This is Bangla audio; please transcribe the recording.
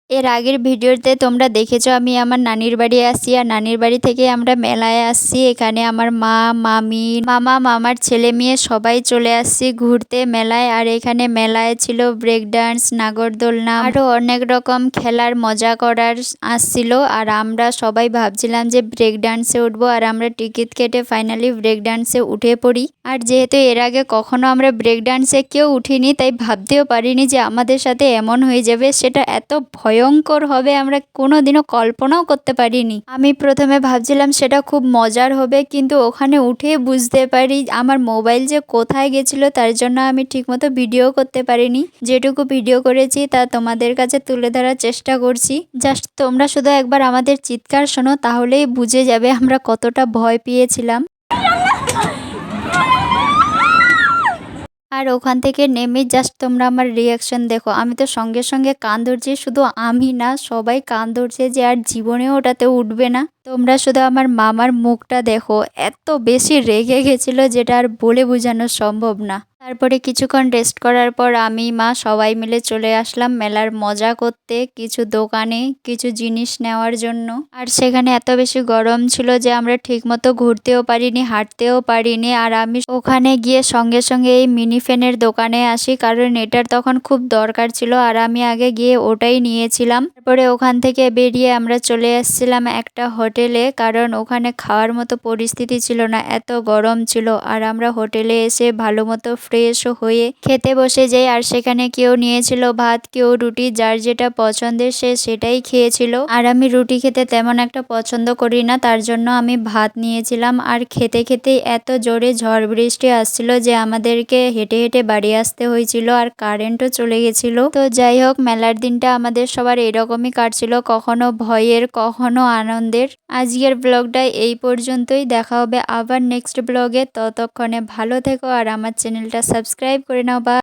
এর আগের ভিডিওতে তোমরা দেখেছো আমি আমার নানির বাড়ি আসছি, আর নানির বাড়ি থেকে আমরা মেলায় আসছি। এখানে আমার মা, মামি, মামা, মামার ছেলে মেয়ে সবাই চলে আসছি ঘুরতে মেলায়। আর এখানে মেলায় ছিল ব্রেক ডান্স, নাগরদোলনা, আরো অনেক রকম খেলার মজা করার আসছিল। আর আমরা সবাই ভাবছিলাম যে ব্রেক ডান্সে উঠবো, আর আমরা টিকিট কেটে ফাইনালি ব্রেক ডান্সে উঠে পড়ি। আর যেহেতু এর আগে কখনো আমরা ব্রেক ডান্সে কেউ উঠিনি, তাই ভাবতেও পারিনি যে আমাদের সাথে এমন হয়ে যাবে। সেটা এত ভয়ঙ্কর হবে আমরা কোনোদিনও কল্পনাও করতে পারিনি। আমি প্রথমে ভাবছিলাম সেটা খুব মজার হবে, কিন্তু ওখানে উঠে বুঝতে পারি আমার মোবাইল যে কোথায় গেছিল, তার জন্য আমি ঠিকমতো ভিডিও করতে পারিনি। যেটুকু ভিডিও করেছি তা তোমাদের কাছে তুলে ধরার চেষ্টা করছি। জাস্ট তোমরা শুধু একবার আমাদের চিৎকার শোনো, তাহলেই বুঝে যাবে আমরা কতটা ভয় পেয়েছিলাম। আর ওখান থেকে নেমে জাস্ট তোমরা আমার রিয়াকশন দেখো। আমি তো সঙ্গে সঙ্গে কান ধরছি, শুধু আমি না সবাই কান ধরছে যে আর জীবনেও ওটাতে উঠবে না। তোমরা শুধু আমার মামার মুখটা দেখো, এত বেশি রেগে গেছিল যেটা আর বলে বোঝানো সম্ভব না। তারপরে কিছুক্ষণ রেস্ট করার পর আমি মা সবাই মিলে চলে আসলাম মেলার মজা করতে, কিছু দোকানে কিছু জিনিস নেওয়ার জন্য। আর সেখানে এত বেশি গরম ছিল যে আমরা ঠিকমতো ঘুরতেও পারিনি, হাঁটতেও পারিনি। আর আমি ওখানে গিয়ে সঙ্গে সঙ্গে এই মিনি ফ্যানের দোকানে আসি, কারণ এটার তখন খুব দরকার ছিল, আর আমি আগে গিয়ে ওটাই নিয়েছিলাম। তারপরে ওখান থেকে বেরিয়ে আমরা চলে এসেছিলাম একটা হোটেলে, কারণ ওখানে খাওয়ার মতো পরিস্থিতি ছিল না, এত গরম ছিল। আর আমরা হোটেলে এসে ভালো মতো ফ্রেশ হয়ে খেতে বসে যাই। আর সেখানে কেউ নিয়েছিল ভাত, কেউ রুটি, যার যেটা পছন্দের সে সেটাই খেয়েছিল। আর আমি রুটি খেতে তেমন একটা পছন্দ করি না, তার জন্য আমি ভাত নিয়েছিলাম। আর খেতে খেতেই এত জোরে ঝড় বৃষ্টি আসছিল যে আমাদেরকে হেঁটে হেঁটে বাড়ি আসতে হয়েছিল, আর কারেন্টও চলে গেছিল। তো যাই হোক, মেলার দিনটা আমাদের সবার এরকমই কাটছিল, কখনো ভয়ের কখনো আনন্দের। আজকের ব্লগটা এই পর্যন্তই, দেখা হবে আবার নেক্সট ব্লগে। ততক্ষণে ভালো থেকো আর আমার চ্যানেলটা সাবস্ক্রাইব করে নাও। বা